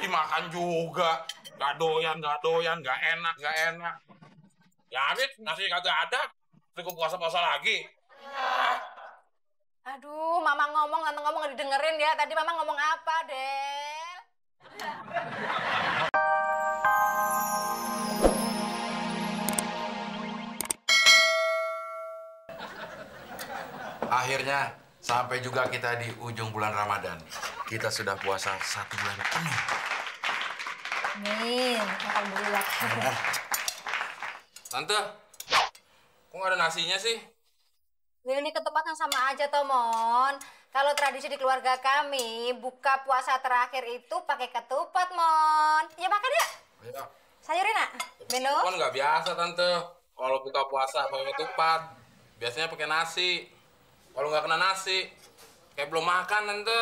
dimakan juga. Gak doyan, gak enak. Ya habis, nasi kagak ada. Cukup puasa-puasa lagi. Aduh, Mama ngomong, Tante ngomong gak didengerin ya. Tadi Mama ngomong apa, Del? Akhirnya sampai juga kita di ujung bulan Ramadan. Kita sudah puasa 1 bulan penuh. Amin, alhamdulillah. Tante, kok nggak ada nasinya sih? Ini ketupat yang sama aja, Tomon. Kalau tradisi di keluarga kami, buka puasa terakhir itu pakai ketupat, Mon. Ya makan ya. Ayo. Sayurin, nak. Beno. Kan nggak biasa, Tante. Kalau buka puasa pakai ketupat, biasanya pakai nasi. Kalau nggak kena nasi, kayak belum makan, Tante.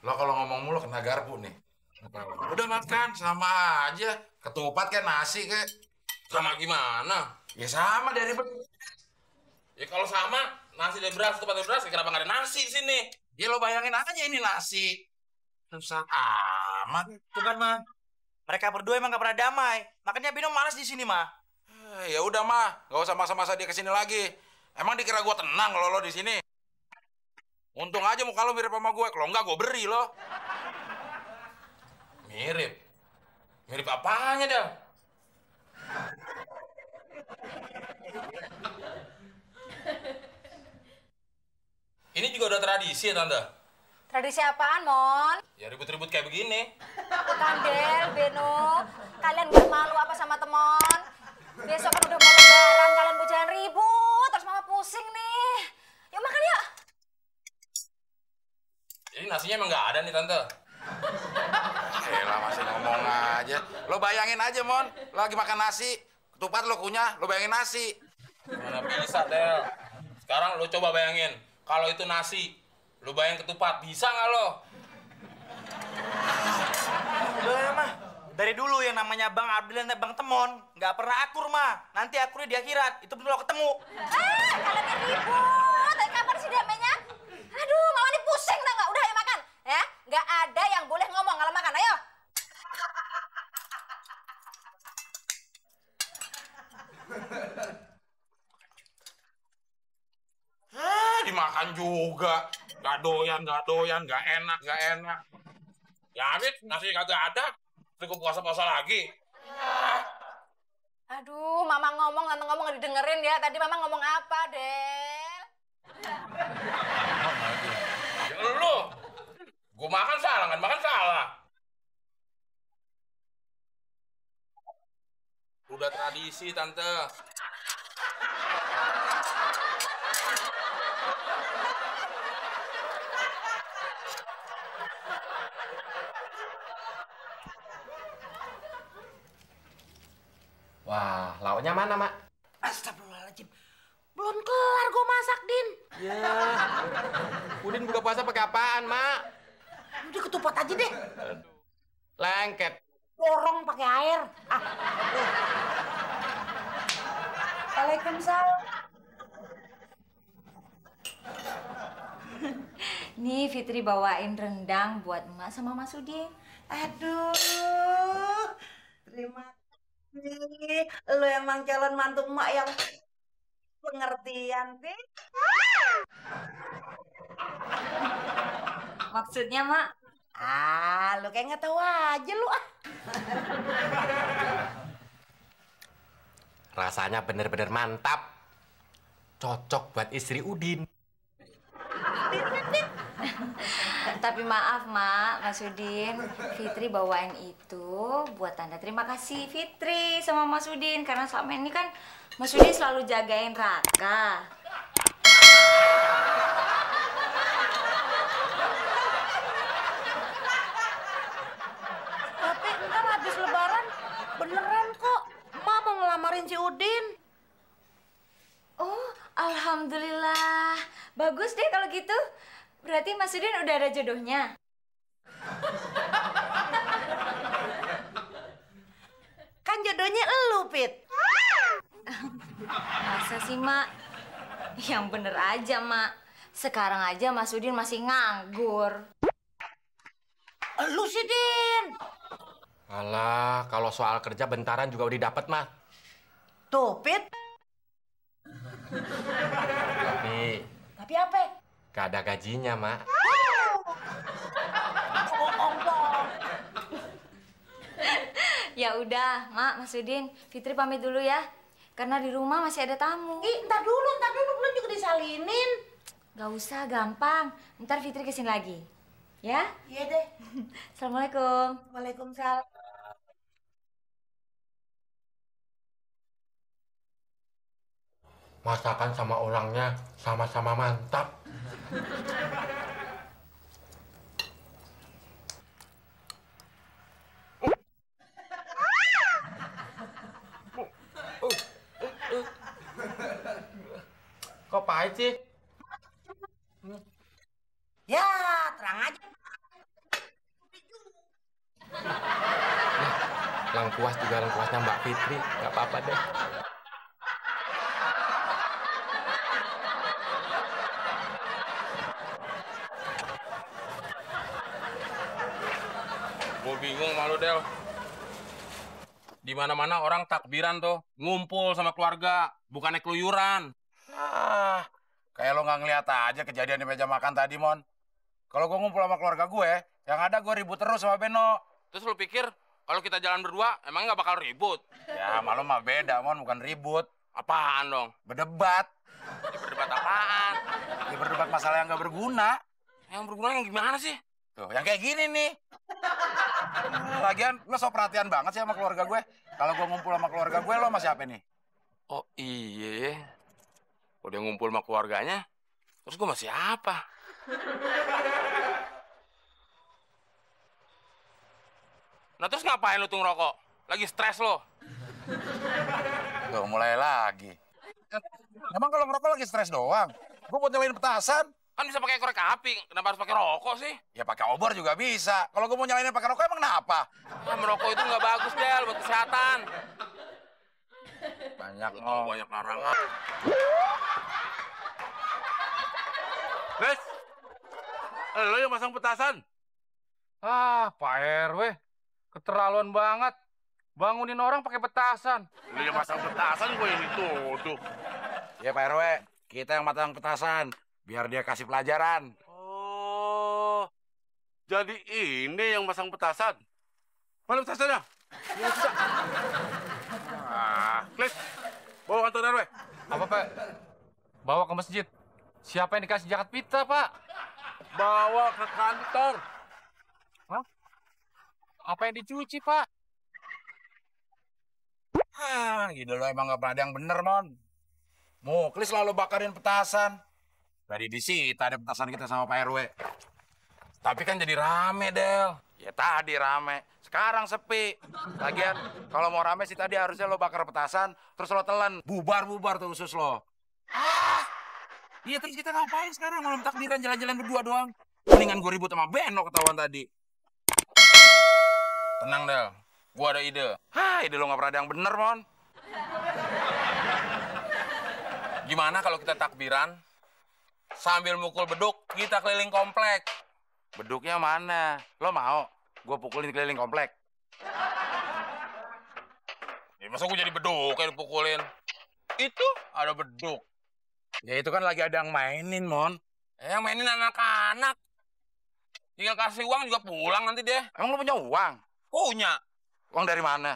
Lo kalau ngomong mulu kena garpu nih. Udah makan, sama aja. Ketupat kayak nasi kayak. Sama gimana? Ya sama dari Ya kalau sama, nasi dari beras, ketupat dari beras, kenapa nggak ada nasi di sini? Ya lo bayangin aja ini nasi. Susah amat. Tuh kan, Man. Mereka berdua emang gak pernah damai. Makanya Bino malas di sini, Ma. Ya udah mah, nggak usah masa-masa dia kesini lagi. Emang dikira gua tenang kalau lo di sini. Untung aja muka lo mirip sama gue. Kalau enggak gue beri lo. Mirip? Mirip apanya, Del? Ini juga udah tradisi ya, Tante? Tradisi apaan, Mon? Ya ribut-ribut kayak begini. Bukan, Del, Beno. Kalian gak malu apa sama temon? Besok kan udah mau lebaran, kalian jangan ribut. Terus Mama pusing nih. Yuk makan yuk. Jadi nasinya emang nggak ada nih, Tante? Elah masih ngomong aja. Lo bayangin aja, Mon. Lo lagi makan nasi. Ketupat lo kunyah, lo bayangin nasi. Mana bisa, Del? Sekarang lo coba bayangin. Kalau itu nasi, lo bayangin ketupat. Bisa nggak lo? Udah ya, Mah. Dari dulu yang namanya Bang Abdul dan Bang Temon nggak pernah akur, Mah. Nanti akurnya di akhirat. Itu bener lo ketemu. Kalian ribut. Dari kapan sih damainya? Aduh, Mama ini pusing tau nggak? Udah ayo makan. Ya, nggak ada yang boleh ngomong kalau makan. Ayo. Dimakan juga. Gak doyan, gak enak. Ya habis, nasi kagak ada. Cukup puasa-puasa lagi. Aduh, Mama ngomong, Tante ngomong nggak didengerin ya. Tadi Mama ngomong apa, Del? Ya lo, gue makan salah, kan makan salah. Udah tradisi, Tante. Wah, lauknya mana, Mak? Astagfirullahaladzim. Belum kelar gue masak, Din. Ya, Udin buka puasa pakai apaan, Mak? Udah ketupat aja deh. Lengket. Dorong pakai air. Waalaikumsalam. Nih Fitri bawain rendang buat emak sama Mas Udin. Aduh, terima kasih. Lu emang calon mantu emak yang pengertian, Fit. Maksudnya, Mak? Lu kayak nggak tahu aja lu ah. Rasanya bener-bener mantap. Cocok buat istri Udin. Tapi maaf, Mak, Mas Udin. Fitri bawain itu buat tanda terima kasih Fitri sama Mas Udin. Karena selama ini kan Mas Udin selalu jagain Raka. Tapi ntar habis lebaran beneran kok. Emak mau ngelamarin si Udin. Oh, alhamdulillah. Bagus deh kalau gitu. Berarti Mas Udin udah ada jodohnya. Kan jodohnya elu, Fit. Masa sih, Mak? Yang bener aja, Mak. Sekarang aja Mas Udin masih nganggur. Elu sih, Din. Alah, kalau soal kerja bentaran juga udah dapet, mah. Tuh, Pit. Tapi Tapi apa? gak ada gajinya, mak. Bohong dong. Ya udah, Mak, Mas Udin, Fitri pamit dulu ya. Karena di rumah masih ada tamu. Ih, ntar dulu, belum juga disalinin. Gak usah, gampang. Ntar Fitri kesini lagi. Ya? Iya deh. Assalamualaikum. Waalaikumsalam. Masakan sama orangnya sama-sama mantap. Kok pahit sih? Ya, terang aja. Lengkuas juga lengkuasnya Mbak Fitri. Gak apa-apa deh. Gue bingung sama lu, Del. Di mana-mana orang takbiran tuh, ngumpul sama keluarga, bukannya keluyuran. Ah, kayak lo nggak ngeliat aja kejadian di meja makan tadi, Mon. Kalau gue ngumpul sama keluarga gue, yang ada gue ribut terus sama Beno. Terus lu pikir kalau kita jalan berdua, emang nggak bakal ribut? Ya, malu mah beda, Mon. Bukan ribut. Apaan dong? Berdebat. Ya, berdebat apaan? Ya, berdebat masalah yang nggak berguna. Yang berguna yang gimana sih? Tuh, yang kayak gini nih. Lagian, lo so perhatian banget sih sama keluarga gue. Kalau gue ngumpul sama keluarga gue, lo sama siapa nih? Oh iya, udah ngumpul sama keluarganya, terus gue masih apa? Nah terus ngapain lu tuh ngerokok? Lagi stres lo? Tuh, mulai lagi. Emang kalau ngerokok lagi stres doang? Gue buat nyalain petasan. Kan bisa pakai korek api, kenapa harus pakai rokok sih? Ya pakai obor juga bisa. Kalau gue mau nyalainnya pakai rokok emang kenapa? Ya, merokok itu nggak bagus, Del, buat kesehatan. Banyak Banyak larangan. Guys, lo yang masang petasan? Ah, Pak RW, keterlaluan banget. Bangunin orang pakai petasan. Lo yang masang petasan, gue yang dituduh. Ya Pak RW, kita yang matang petasan. Biar dia kasih pelajaran. Oh, jadi ini yang masang petasan. Mana petasannya? Klis, bawa kantor RW. Apa, Pak? Bawa ke masjid. Siapa yang dikasih zakat fitrah, Pak? Bawa ke kantor. Hah? Apa yang dicuci, Pak? Hah, gitu lo emang gak pernah ada yang bener, Mon. Muklis selalu bakarin petasan. Tadi disita ada petasan kita sama Pak RW. Tapi kan jadi rame, Del. Ya tadi rame, sekarang sepi. Lagian, kalau mau rame sih tadi harusnya lo bakar petasan, terus lo telan. Bubar-bubar tuh usus lo. Ah, iya terus kita ngapain sekarang? Malam takbiran jalan-jalan berdua doang. Mendingan gue ribut sama Beno ketahuan tadi. Tenang, Del. Gua ada ide. Hah, ide lo gak pernah ada yang bener, Mon. Gimana kalau kita takbiran, sambil mukul beduk, kita keliling komplek. Beduknya mana? Lo mau? Gue pukulin keliling komplek. Ya, masa gue jadi beduk kayak dipukulin? Itu ada beduk. Ya itu kan lagi ada yang mainin, Mon. Yang mainin anak-anak. Tinggal kasih uang juga pulang nanti deh. Emang lo punya uang? Punya. Uang dari mana?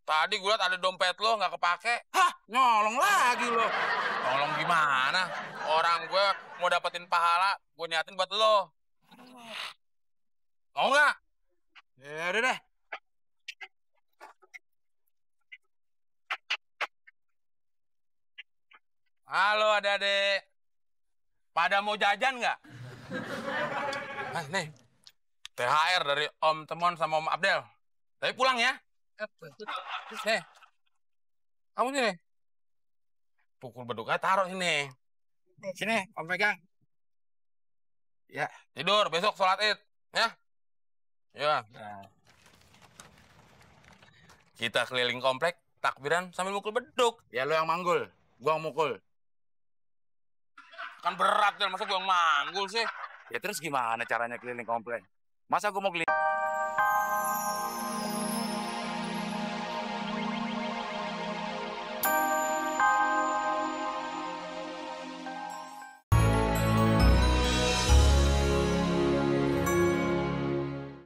Tadi gue liat ada dompet lo nggak kepake. Hah, nyolong lagi lo. Tolong gimana? Orang gue mau dapetin pahala, gue niatin buat lo. Mau nggak? Ya udah deh. Halo adik-adik. Pada mau jajan nggak? Nih, THR dari Om Temon sama Om Abdel. Tapi pulang ya. Nih, kamu sini. Pukul beduknya taruh sini. Sini, Om pegang. Ya. Tidur, besok sholat id. Ya. Ya. Kita keliling komplek, takbiran sambil mukul beduk. Ya lo yang manggul, gua yang mukul. Kan berat, Del. Masa gua yang manggul sih? Ya terus gimana caranya keliling komplek? Masa gua mau keliling